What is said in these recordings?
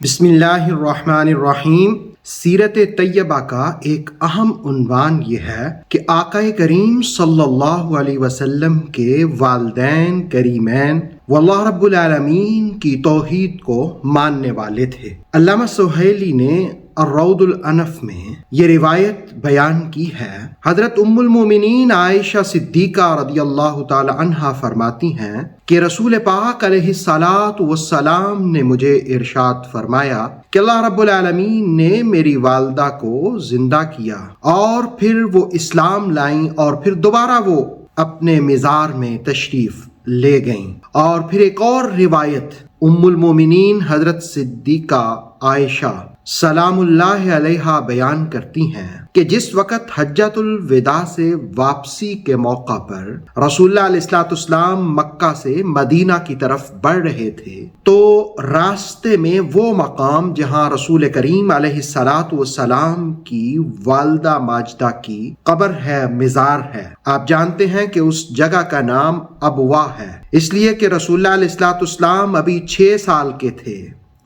بسم اللہ الرحمن الرحیم۔ سیرت طیبہ کا ایک اہم عنوان یہ ہے کہ آقا کریم صلی اللہ علیہ وسلم کے والدین کریمین واللہ رب العالمین کی توحید کو ماننے والے تھے۔ علامہ سہیلی نے الروض الانف میں یہ روایت بیان کی ہے۔ حضرت ام المومنین عائشہ صدیقہ رضی اللہ تعالی عنہا فرماتی ہیں کہ رسول پاک علیہ الصلاۃ والسلام نے مجھے ارشاد فرمایا کہ اللہ رب العالمین نے میری والدہ کو زندہ کیا اور پھر وہ اسلام لائیں اور پھر دوبارہ وہ اپنے مزار میں تشریف لے گئیں۔ اور پھر ایک اور روایت ام المومنین حضرت صدیقہ عائشہ سلام اللہ علیہا بیان کرتی ہیں کہ جس وقت حجۃ الوداع سے واپسی کے موقع پر رسول اللہ علیہ السلام مکہ سے مدینہ کی طرف بڑھ رہے تھے تو راستے میں وہ مقام جہاں رسول کریم علیہ السلام کی والدہ ماجدہ کی قبر ہے، مزار ہے، آپ جانتے ہیں کہ اس جگہ کا نام ابوا ہے، اس لیے کہ رسول اللہ علیہ السلام ابھی 6 سال کے تھے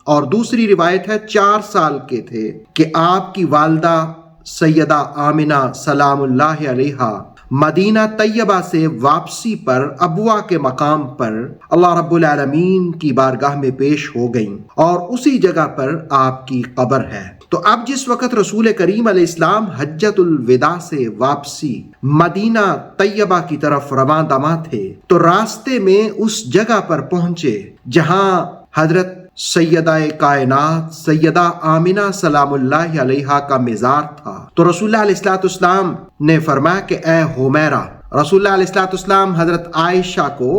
اور دوسری روایت ہے 4 سال کے تھے کہ آپ کی والدہ سیدہ آمنہ سلام اللہ علیہا مدینہ طیبہ سے واپسی پر ابوا کے مقام پر اللہ رب العالمین کی بارگاہ میں پیش ہو گئیں اور اسی جگہ پر آپ کی قبر ہے۔ تو اب جس وقت رسول کریم علیہ السلام حجۃ الوداع سے واپسی مدینہ طیبہ کی طرف رواں دواں تھے تو راستے میں اس جگہ پر پہنچے جہاں حضرت سیدہ کائنات سیدہ آمنہ سلام اللہ علیہا کا مزار تھا۔ تو رسول اللہ علیہ السلام نے فرمایا کہ اے حمیرہ، رسول اللہ علیہ السلام حضرت عائشہ کو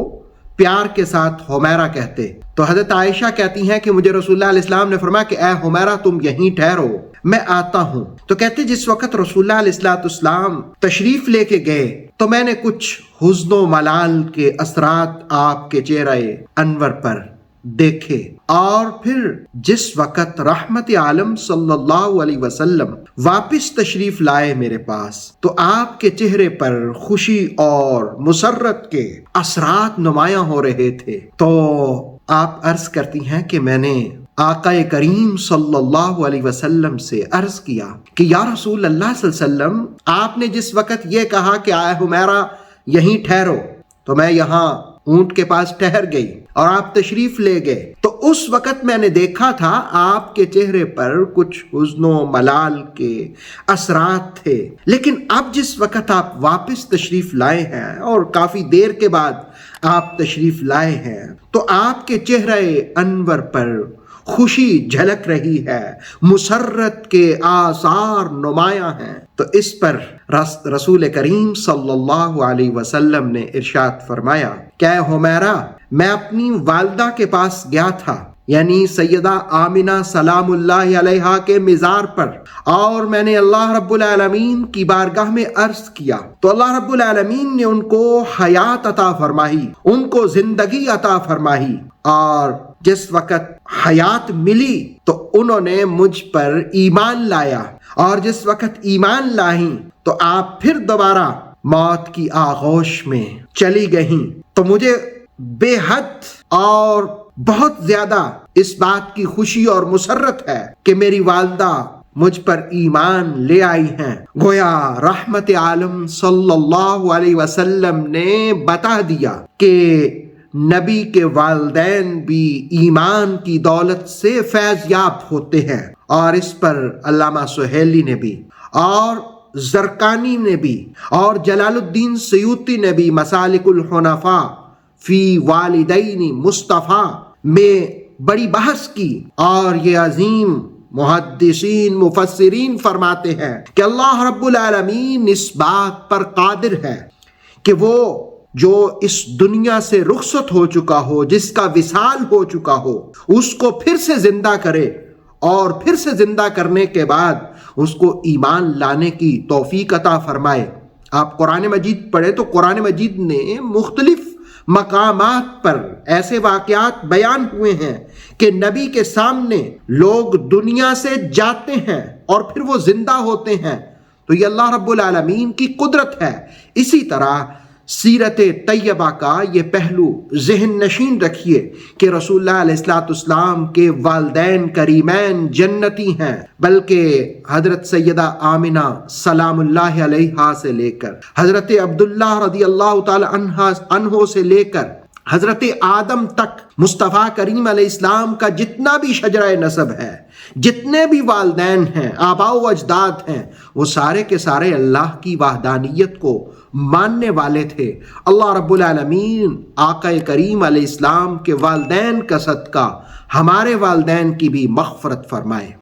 پیار کے ساتھ حمیرہ کہتے، تو حضرت عائشہ کہتی ہیں کہ مجھے رسول اللہ علیہ السلام نے فرمایا کہ اے حمیرہ تم یہیں ٹھہرو، میں آتا ہوں۔ تو کہتے جس وقت رسول اللہ علیہ السلام تشریف لے کے گئے تو میں نے کچھ حزن و ملال کے اثرات آپ کے چہرہ انور پر دیکھے، اور پھر جس وقت رحمت عالم صلی اللہ علیہ وسلم واپس تشریف لائے میرے پاس تو آپ کے چہرے پر خوشی اور مسرت کے اثرات نمایاں ہو رہے تھے۔ تو آپ عرض کرتی ہیں کہ میں نے آقا کریم صلی اللہ علیہ وسلم سے عرض کیا کہ یا رسول اللہ صلی اللہ علیہ وسلم، آپ نے جس وقت یہ کہا کہ اے حمیرہ یہیں ٹھہرو تو میں یہاں اونٹ کے پاس ٹھہر گئی اور آپ تشریف لے گئے، تو اس وقت میں نے دیکھا تھا آپ کے چہرے پر کچھ حزن و ملال کے اثرات تھے، لیکن اب جس وقت آپ واپس تشریف لائے ہیں اور کافی دیر کے بعد آپ تشریف لائے ہیں تو آپ کے چہرے انور پر خوشی جھلک رہی ہے، مسرت کے آثار نمایاں ہیں۔ تو اس پر رسول کریم صلی اللہ علیہ وسلم نے ارشاد فرمایا کہ اے حمیرہ، میں اپنی والدہ کے پاس گیا تھا، یعنی سیدہ آمنہ سلام اللہ علیہا کے مزار پر، اور میں نے اللہ رب العالمین کی بارگاہ میں عرض کیا تو اللہ رب العالمین نے ان کو حیات عطا فرمائی، ان کو زندگی عطا فرمائی، اور جس وقت حیات ملی تو انہوں نے مجھ پر ایمان لایا، اور جس وقت ایمان لائیں تو آپ پھر دوبارہ موت کی آغوش میں چلی گئیں۔ تو مجھے بے حد اور بہت زیادہ اس بات کی خوشی اور مسرت ہے کہ میری والدہ مجھ پر ایمان لے آئی ہیں۔ گویا رحمت عالم صلی اللہ علیہ وسلم نے بتا دیا کہ نبی کے والدین بھی ایمان کی دولت سے فیض یاب ہوتے ہیں، اور اس پر علامہ سہیلی نے بھی اور زرقانی نے بھی اور جلال الدین سیوطی نے بھی مسالک الحنفاء فی والدین مصطفیٰ میں بڑی بحث کی، اور یہ عظیم محدثین مفسرین فرماتے ہیں کہ اللہ رب العالمین اس بات پر قادر ہے کہ وہ جو اس دنیا سے رخصت ہو چکا ہو، جس کا وصال ہو چکا ہو، اس کو پھر سے زندہ کرے، اور پھر سے زندہ کرنے کے بعد اس کو ایمان لانے کی توفیق عطا فرمائے۔ آپ قرآن مجید پڑھیں تو قرآن مجید نے مختلف مقامات پر ایسے واقعات بیان ہوئے ہیں کہ نبی کے سامنے لوگ دنیا سے جاتے ہیں اور پھر وہ زندہ ہوتے ہیں، تو یہ اللہ رب العالمین کی قدرت ہے۔ اسی طرح سیرت طیبہ کا یہ پہلو ذہن نشین رکھیے کہ رسول اللہ علیہ الصلوۃ والسلام کے والدین کریمین جنتی ہیں، بلکہ حضرت سیدہ آمنہ سلام اللہ علیہا سے لے کر حضرت عبداللہ رضی اللہ تعالی عنہ سے لے کر حضرت آدم تک مصطفیٰ کریم علیہ السلام کا جتنا بھی شجرہ نسب ہے، جتنے بھی والدین ہیں، آباء و اجداد ہیں، وہ سارے کے سارے اللہ کی وحدانیت کو ماننے والے تھے۔ اللہ رب العالمین آقا کریم علیہ السلام کے والدین کا صدقہ ہمارے والدین کی بھی مغفرت فرمائے۔